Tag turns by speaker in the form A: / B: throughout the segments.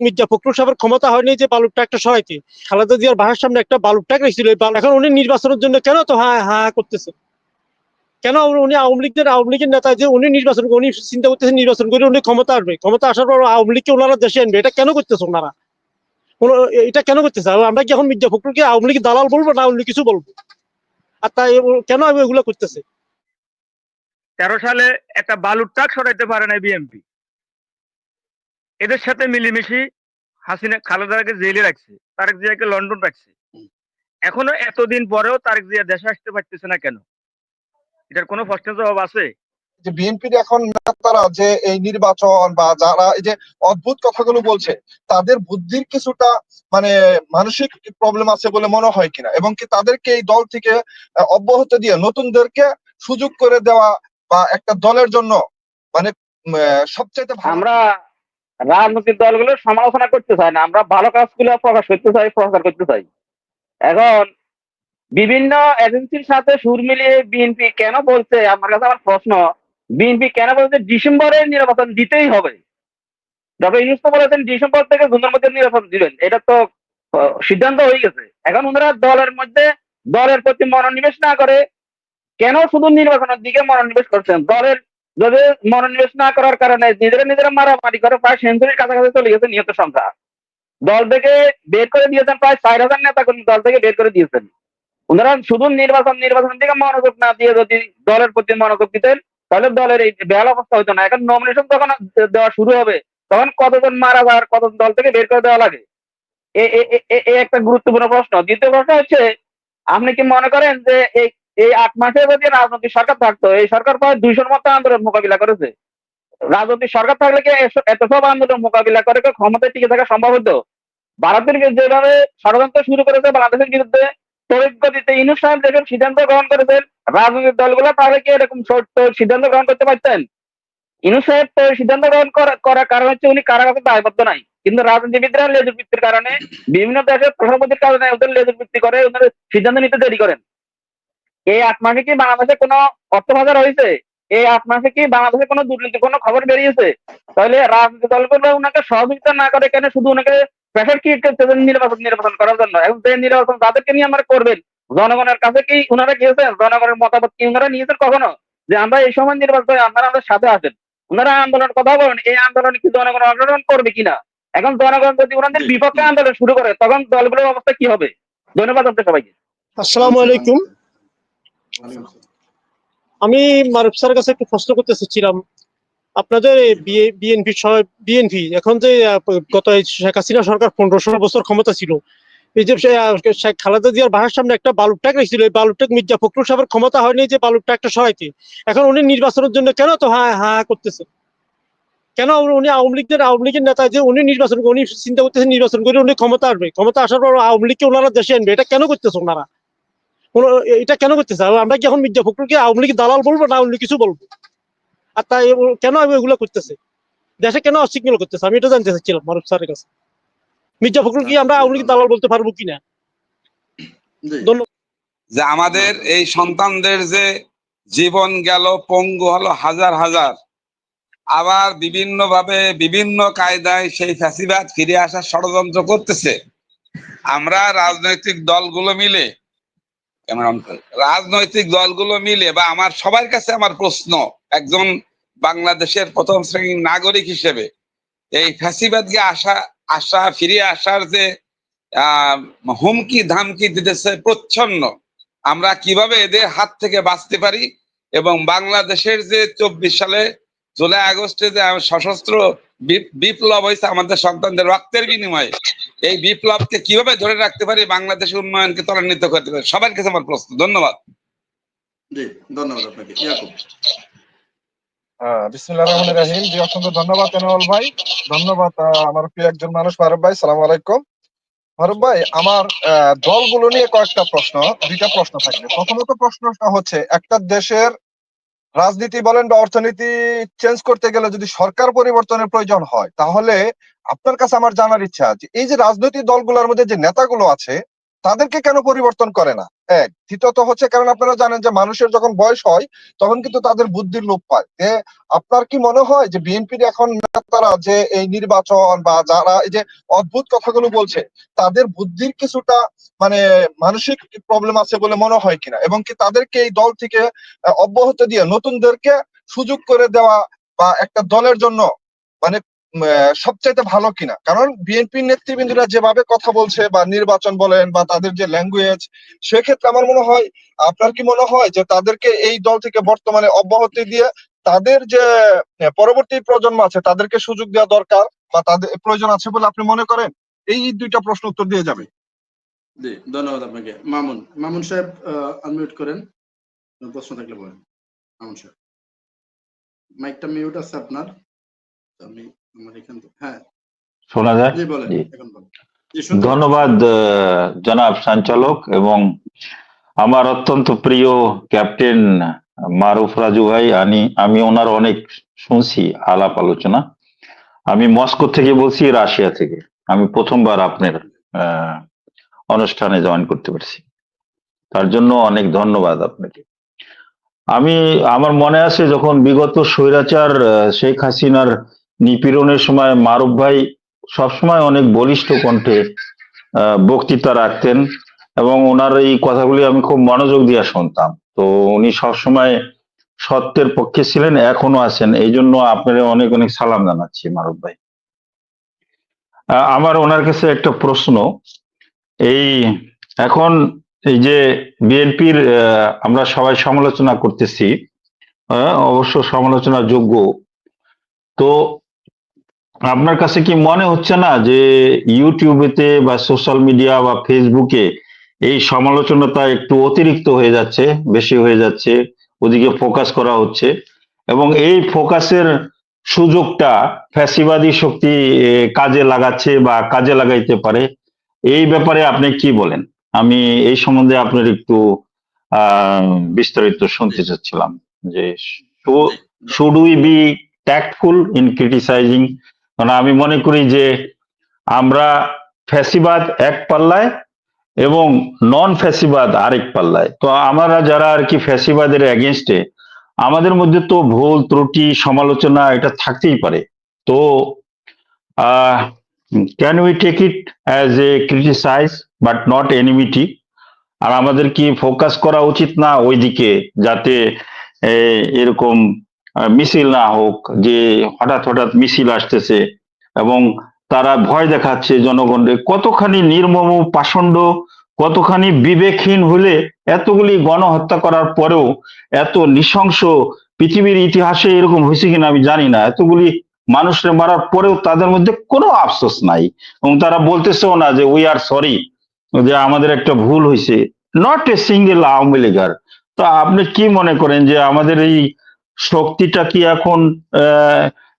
A: মির্জা ফখরুল সাহেবের ক্ষমতা হয়নি যে বালুর ট্রাকটা সরাইতে। খালেদা জিয়ার বাসার সামনে একটা বালুর ট্রাক রেখেছিল, এখন উনি নির্বাচনের জন্য কেন তো হ্যাঁ হ্যাঁ করতেছে? কেন উনি আওয়ামী লীগের নেতা যে উনি নির্বাচন, উনি চিন্তা করতেছেন নির্বাচন করে উনি ক্ষমতা আসবে, ক্ষমতা আসার পর আওয়ামী লীগকে ওনারা দেশে আনবে, এটা কেন করতেছে ওনারা? এটা কেন করতেছে? আমরা কি এখন মির্জা ফখরুলকে আওয়ামী লীগের দালাল বলবো না অন্য কিছু বলবো? আর তাই কেন এগুলো করতেছে?
B: 13 সালে একটা বালুর ট্রাক সরাইতে পারে না বিএনপি, এদের সাথে মিলেমিশে হাসিনা খালেদাকে জেলে রাখছে, তারেক জিয়াকে লন্ডন রাখছে। এখনো এতদিন পরেও তারেক জিয়া দেশে আসতে পারতেছে না কেন? এটার কোনো প্রশ্নের জবাব আছে?
C: যে বিএনপির এখন নেতারা যে এই নির্বাচন বা যারা এই যে অদ্ভুত কথাগুলো বলছে, তাদের বুদ্ধির কিছুটা মানে মানসিক প্রবলেম আছে বলে মনে হয় কিনা, এবং কি তাদেরকে এই দল থেকে অব্যাহতি দিয়ে নতুনদেরকে সুযোগ করে দেওয়া বা একটা দলের জন্য মানে সবচেয়ে
D: আমরা রাজনৈতিক দলগুলোর সমালোচনা করতে চাই না, আমরা ভালো কাজগুলো প্রকাশ করতে চাই, প্রচার করতে চাই। এখন বিভিন্ন এজেন্সির সাথে সুর মিলিয়ে বিএনপি কেন বলছে, আমার কাছে আমার প্রশ্ন, বিএনপি কেন বলছে ডিসেম্বরে নির্বাচন দিতেই হবে? ডক্টর ইউনূস তো বলেছেন ডিসেম্বর থেকে জুনের মধ্যে নির্বাচন দিবেন, এটা তো সিদ্ধান্ত হয়ে গেছে। এখন ওনারা দলের প্রতি মনোনিবেশ না করে কেন শুধু নির্বাচনের দিকে মনোনিবেশ করছেন? দলের যদি মনোনিবেশ না করার কারণে নিজেরা মারামারি করে প্রায় সেঞ্চুরির কাছাকাছি চলে গেছে নিহত সংখ্যা। দল থেকে বের করে দিয়েছেন প্রায় 4,000 নেতা কর্মী, দল থেকে বের করে দিয়েছেন। ওনারা শুধু নির্বাচনের দিকে মনোযোগ না দিয়ে যদি দলের প্রতি মনোযোগ দিতেন তাহলে দলের এই বেহাল অবস্থা হতো না। এখন নমিনেশন যখন দেওয়া শুরু হবে তখন কতজন মারা যাওয়ার, কতজন দল থেকে বের করে দেওয়া লাগে, একটা গুরুত্বপূর্ণ প্রশ্ন। দ্বিতীয় প্রশ্ন হচ্ছে, আপনি কি মনে করেন যে এই 8 মাসে যদি রাজনৈতিক সরকার থাকতো, এই সরকার প্রায় 200-র মতো আন্দোলন মোকাবিলা করেছে, রাজনৈতিক সরকার থাকলে কি এত সব আন্দোলন মোকাবিলা করে ক্ষমতায় টিকে থাকা সম্ভব হতো? ভারতের যেভাবে ষড়যন্ত্র শুরু করেছে বাংলাদেশের বিরুদ্ধে, তড়িৎ গতিতে ইউনূস সাহেব যেসব সিদ্ধান্ত গ্রহণ করেছেন, রাজনৈতিক দলগুলো তাহলে কি এরকম সিদ্ধান্ত গ্রহণ করতে পারতেন? ইউনূস সাহেব তো সিদ্ধান্ত গ্রহণ করার কারণ হচ্ছে উনি কারাগারে দায়বদ্ধ নাই, কিন্তু রাজনীতিবিদরা লেজুর বৃত্তির কারণে বিভিন্ন দেশের প্রধানমন্ত্রীর কারণে ওদের লেজুর বৃত্তি করে, ওদের সিদ্ধান্ত নিতে দেরি করেন। এই 8 মাসে কি বাংলাদেশে কোনো অর্থ পাচার হয়েছে? এই 8 মাসে কি বাংলাদেশে কোনো দুর্নীতির কোনো খবর বেরিয়েছে? তাহলে রাজনৈতিক দলগুলো ওনাকে সহযোগিতা না করে কেন শুধু ওনাকে প্রেশার ক্রিয়েট করতেছেন নির্বাচন করার জন্য? এবং যে নির্বাচন তাদেরকে নিয়ে আমরা করবেন, জনগণের কাছে কি ওনারা গিয়েছেন? জনগণের মতামত কি ওনারা নিয়েছেন কখনো যে আমরা এই সময় নির্বাচন আপনারা আমাদের সাথে আসেন? ওনারা আন্দোলনের কথা বলেন, এই আন্দোলনে কি জনগণ অংশগ্রহণ করবে কিনা? এখন জনগণ যদি ওনাদের বিপক্ষে আন্দোলন শুরু করে তখন দলগুলোর অবস্থা কি হবে? ধন্যবাদ আপনাদের সবাইকে।
A: আসসালামু আলাইকুম। আমি মারুফ স্যারের কাছে একটু প্রশ্ন করতে চাচ্ছিলাম, আপনাদের বিএনপি এখন যে গত শেখ হাসিনা সরকার 15-16 বছর ক্ষমতা ছিল, এই যে শেখ খালেদা জিয়ার বাসার সামনে একটা বালুর ট্রাক রেখেছিল, এই বালুর ট্রাক মির্জা ফখরুল সাহেবের ক্ষমতা হয়নি যে বালুর ট্রাকটা সরাইতে। এখন উনি নির্বাচনের জন্য কেন তো হ্যাঁ হ্যাঁ করতেছে? কেন উনি আওয়ামী লীগের নেতা যে উনি চিন্তা করতেছেন নির্বাচন করে উনি ক্ষমতা আসবে, ক্ষমতা আসার পর আওয়ামী লীগকে ওনারা দেশে আনবে, এটা কেন করতেছে ওনারা? এটা কেন করতেছে? আমরা কি এখন মির্জা ফখরুলকে আওয়ামী লীগের দালাল বলবো না অন্য কিছু বলবো? আর তাই কেন এগুলো করতেছে? দেশে কেন অশিক্ষিত করতেছে? আমি এটা জানতে চাচ্ছিলাম মারুফ স্যারের কাছে। মির্জা ফখরুল কি আমরা আওয়ামী লীগের দালাল বলতে পারবো কিনা? ধন্যবাদ।
E: যে আমাদের এই সন্তানদের যে জীবন গেল, পঙ্গু হলো হাজার হাজার, আবার বিভিন্ন ভাবে বিভিন্ন কায়দায় সেই ফ্যাসিবাদ ফিরে আসার ষড়যন্ত্র করতেছে। আমরা রাজনৈতিক দলগুলো মিলে বা আমার সবার কাছে আমার প্রশ্ন, একজন বাংলাদেশের প্রথম শ্রেণীর নাগরিক হিসেবে এই ফ্যাসিবাদকে ফিরে আসার যে হুমকি ধামকি দিতেছে প্রচ্ছন্ন, আমরা কিভাবে এদের হাত থেকে বাঁচতে পারি এবং বাংলাদেশের যে 24 সালে জুলাই আগস্টে যে সশস্ত্র বিপ্লব হয়েছে আমাদের সন্তানদের রক্তের বিনিময়ে, এই বিপ্লবকে কিভাবে ধরে রাখতে পারি, বাংলাদেশের উন্নয়নকে ত্বরান্বিত করতে পারি, সবার কাছে আমার প্রশ্ন। ধন্যবাদ।
F: জি, ধন্যবাদ আপনাকে। ইয়াকুব।
C: বিসমিল্লাহির রহমানির রহিম। জি, অসংখ্য ধন্যবাদ এনামুল ভাই, ধন্যবাদ আমার প্রিয় একজন মানুষ মারুফ ভাই। সালাম আলাইকুম। মারুফ ভাই, আমার দলগুলো নিয়ে কয়েকটা প্রশ্ন, দুইটা প্রশ্ন থাকবে। প্রথমত প্রশ্নটা হচ্ছে, একটা দেশের রাজনীতি বলেন বা অর্থনীতি চেঞ্জ করতে গেলে যদি সরকার পরিবর্তনের প্রয়োজন হয়, তাহলে আপনার কাছে আমার জানার ইচ্ছা আছে, এই যে রাজনৈতিক দলগুলোর মধ্যে যে নেতাগুলো আছে তাদেরকে কেন পরিবর্তন করে না? এক। দ্বিতীয়ত হচ্ছে, কারণ আপনারা জানেন যে মানুষের যখন বয়স হয় তখন কিন্তু তাদের বুদ্ধির লোপ পায়। আপনার কি মনে হয় যে বিএনপির এখন নেতারা যে এই নির্বাচন বা যারা এই যে অদ্ভুত কথাগুলো বলছে, তাদের বুদ্ধির কিছুটা মানে মানসিক প্রবলেম আছে বলে মনে হয় কিনা, এবং কি তাদেরকে এই দল থেকে অব্যাহতি দিয়ে নতুনদেরকে সুযোগ করে দেওয়া বা একটা দলের জন্য মানে সবচাইতে ভালো কিনা? কারণ বিএনপি নেতৃবৃন্দরা যেভাবে কথা বলছে বা নির্বাচন বলেন বা তাদের যে ল্যাঙ্গুয়েজ, সেক্ষেত্রে আমার মনে হয়, আপনার কি মনে হয় যে তাদেরকে এই দল থেকে বর্তমানে অব্যাহতি দিয়ে তাদের যে পরবর্তী প্রজন্ম আছে তাদেরকে সুযোগ দেওয়া দরকার বা তাদের প্রয়োজন আছে বলে আপনি মনে করেন? এই দুইটা প্রশ্ন উত্তর দিয়ে যাবে।
F: জি, ধন্যবাদ আপনাকে। মামুন, মামুন সাহেব আনমিউট করেন, প্রশ্ন থাকলে বলেন। মামুন সাহেব, মাইকটা মিউট আছে আপনার। আমি আমার এখান থেকে, হ্যাঁ
G: শোনা যায়?
F: জি বলেন,
G: জি,
F: এখন বলেন। জি, শুনতে পাচ্ছি।
G: ধন্যবাদ জনাব সঞ্চালক এবং আমার অত্যন্ত প্রিয় ক্যাপ্টেন মারুফ রাজু ভাই। আমি ওনার অনেক শুনছি আলাপ আলোচনা। আমি মস্কো থেকে বলছি, রাশিয়া থেকে। আমি প্রথমবার আপনার আহ, অনুষ্ঠানে জয়েন করতে পারছি, তার জন্য অনেক ধন্যবাদ আপনাকে। আমার মনে আছে যখন বিগত স্বৈরাচার শেখ হাসিনার নিপীড়নের সময় মারুফ ভাই সবসময় অনেক বলিষ্ঠ কণ্ঠে বক্তৃতা রাখতেন এবং ওনার এই কথাগুলি আমি খুব মনোযোগ দিয়ে শুনতাম। তো উনি সবসময় সত্যের পক্ষে ছিলেন, এখনো আছেন। এই জন্য আপনাদের অনেক অনেক সালাম জানাচ্ছি মারুফ ভাই। আমার ওনার কাছে একটা প্রশ্ন। এই এখন এই যে বিএনপির আমরা সবাই সমালোচনা করতেছি, অবশ্য সমালোচনার যোগ্য। তো আপনার কাছে কি মনে হচ্ছে না যে ইউটিউবেতে বা সোশ্যাল মিডিয়া বা ফেসবুকে এই সমালোচনাটা একটু অতিরিক্ত হয়ে যাচ্ছে, বেশি হয়ে যাচ্ছে, ওদিকে ফোকাস করা হচ্ছে এবং এই ফোকাসের সুযোগটা ফ্যাসিবাদী শক্তি কাজে লাগাচ্ছে বা কাজে লাগাইতে পারে? এই ব্যাপারে আপনি কি বলেন? আমি এই সম্বন্ধে আপনার একটু বিস্তারিত শুনতে চাচ্ছিলাম যে
F: জি,
G: should we be tactful in criticising? কারণ আমি মনে করি যে আমরা ফ্যাসিবাদ এক পাল্লায় এবং নন ফ্যাসিবাদ আরেক পাল্লায়। তো আমরা যারা আর কি ফ্যাসিবাদের এগেনস্টে, আমাদের মধ্যে তো ভুল ত্রুটি সমালোচনা এটা থাকতেই পারে। তো can we take it as a criticise but not enmity? আর আমাদের কি ফোকাস করা উচিত না ওইদিকে, যাতে এরকম মিছিল না হোক, যে হঠাৎ হঠাৎ মিছিল আসতেছে এবং তারা ভয় দেখাচ্ছে জনগণকে? কতখানি নির্মম পাষণ্ড, কতখানি বিবেকহীন হলে এতগুলি গণহত্যা করার পরেও, এত নৃশংস পৃথিবীর ইতিহাসে এরকম হয়েছে কিনা আমি জানি না, এতগুলি মানুষের মারার পরেও তাদের মধ্যে কোনো আফসোস নাই এবং তারা বলতেছেও না যে উই আর সরি, যে আমাদের একটা ভুল হয়েছে। Not a single Awami Leaguer. তো আপনি কি মনে করেন যে আমাদের এই শক্তিটা কি এখন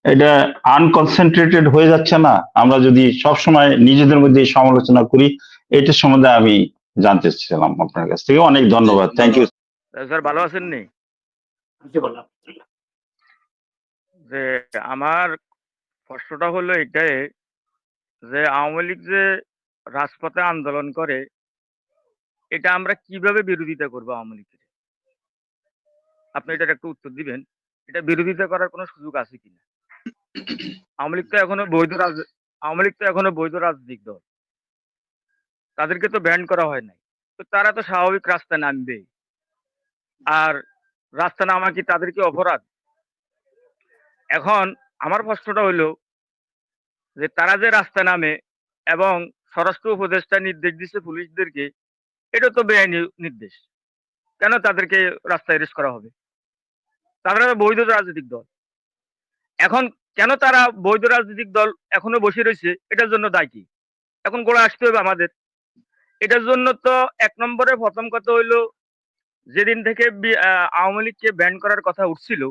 G: এটা আনকনসেন্ট্রেটেড হয়ে যাচ্ছে না, আমরা যদি সবসময় নিজেদের মধ্যে সমালোচনা করি? এটার সম্বন্ধে আমি জানতে চাইছিলাম আপনার কাছ থেকে। অনেক ধন্যবাদ, থ্যাংক ইউ।
B: স্যার ভালো আছেন নি? যে আমার প্রশ্নটা হলো এটাই, যে আওয়ামী লীগ যে রাজপথে আন্দোলন করে, এটা আমরা কিভাবে বিরোধিতা করবো আওয়ামী লীগের? আপনি এটার একটু উত্তর দিবেন। এটা বিরোধিতা করার কোনো সুযোগ আছে কিনা? আওয়ামী লীগ তো এখনো বৈধ রাজনৈতিক দল, তাদেরকে তো ব্যান করা হয় নাই। তো তারা তো স্বাভাবিক রাস্তায় নামবে। আর রাস্তা নামা কি তাদের কি অপরাধ? এখন আমার প্রশ্নটা হইলো যে তারা যে রাস্তা নামে এবং স্বরাষ্ট্র উপদেষ্টা নির্দেশ দিচ্ছে পুলিশদেরকে, এটা তো বেআইনি নির্দেশ। কেন তাদেরকে রাস্তায় অ্যারেস্ট করা হবে? তারা তো বৈধ রাজনৈতিক দল। এখন কেন তারা বৈধ রাজনৈতিক দল এখনো বসে রয়েছে, এটার জন্য দায়ী কি? এখন গোড়া আসতে হবে আমাদের। এটার জন্য তো এক নম্বরে প্রথম কথা হইলো, যেদিন থেকে আওয়ামী লীগকে ব্যান করার কথা উঠছিল,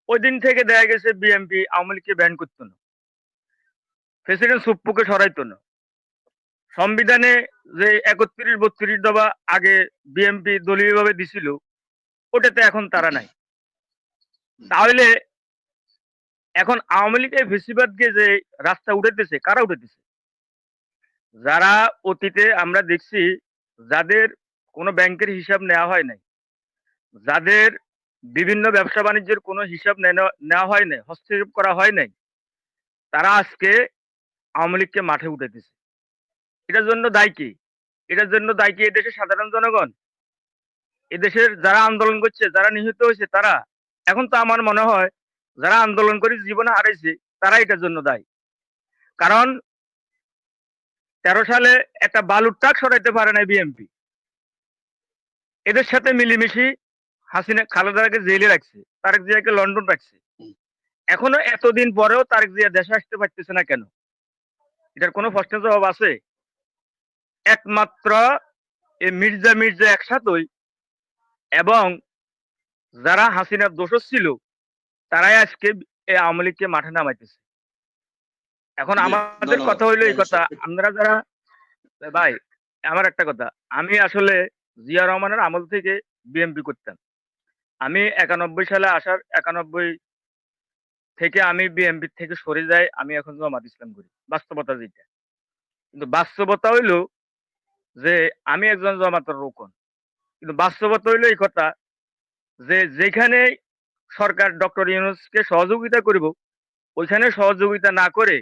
B: ওই দিন থেকে দেখা গেছে বিএনপি আওয়ামী লীগকে ব্যান করতো না, প্রেসিডেন্ট সুপ্পুকে সরাইতো না। সংবিধানে যে ৩১-৩২ দফা আগে বিএনপি দলীয়ভাবে দিছিল, ওটাতে এখন তারা নাই। তাহলে এখন আওয়ামী লীগ এই ফেসিবাদকে যে রাস্তা উঠাইতেছে, কারা উঠাইতেছে? যারা অতীতে আমরা দেখছি যাদের কোনো ব্যাংকের হিসাব নেওয়া হয় নাই, যাদের বিভিন্ন ব্যবসা বাণিজ্যের কোনো হিসাব নেওয়া হয় নাই, হস্তক্ষেপ করা হয় নাই, তারা আজকে আওয়ামী লীগকে মাঠে উঠাইতেছে। এটার জন্য দায়ী কি? এটার জন্য দায়ী কি এদেশের সাধারণ জনগণ? এদেশের যারা আন্দোলন করছে, যারা নিহত হয়েছে তারা? এখন তো আমার মনে হয় যারা আন্দোলন করে জীবনে হারাইছে তারা এটার জন্য দায়ী। কারণ 13 সালে একটা বালুর ট্রাক সরাইতে পারে নাই বিএনপি। এদের সাথে মিলেমিশে খালেদাকে জেলে রাখছে, তারেক জিয়াকে লন্ডন রাখছে। এখনো এতদিন পরেও তারেক জিয়া দেশে আসতে পারতেছে না কেন? এটার কোনো প্রশ্নের জবাব আছে? একমাত্র এই মির্জা একসাথেই এবং যারা হাসিনার দোষর ছিল তারাই আজকে এই আওয়ামী লীগকে মাঠে নামাইতেছে। এখন
F: জি,
B: আমাদের
F: ধন্যবাদ।
B: কথা হইলো এই কথা,
F: ধন্যবাদ।
B: আমরা যারা ভাই, আমার একটা কথা, আমি আসলে জিয়া রহমানের আমল থেকে বিএমপি করতাম। আমি 91 সালে আসার 91 থেকে আমি বিএমপি থেকে সরে যাই, আমি এখন জামাত ইসলাম করি। বাস্তবতা যেটা। কিন্তু বাস্তবতা হইলো যে আমি একজন জামাতের রোকন। কিন্তু বাস্তবতা হইলো এই কথা যে যেখানে সরকার ডক্টর ইউনূসকে সহযোগিতা করব, ওইখানে সহযোগিতা না করে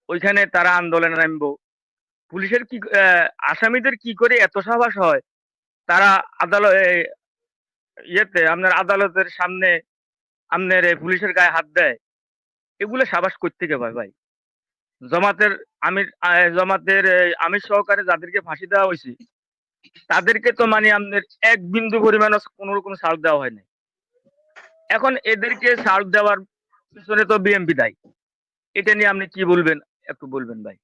B: ওইখানে তারা আন্দোলনে নামবো। পুলিশের কি আসামিদের কি করে এত সাহস হয় তারা আপনার আদালতের সামনে আপনার পুলিশের গায়ে হাত দেয়? এগুলো সাবাস কই থেকে পায় ভাই? জমাতের জমাতের আমির সহকারে যাদেরকে ফাঁসি দেওয়া হয়েছে তাদেরকে তো মানে আপনার এক বিন্দু পরিমাণও কোন রকম ছাড় দেওয়া হয় নাই। এখন এদেরকে ছাড় দেওয়ার পিছনে তো বিএমপি দায়ী। এটা নিয়ে আপনি কি বলবেন? একটু বলবেন ভাই।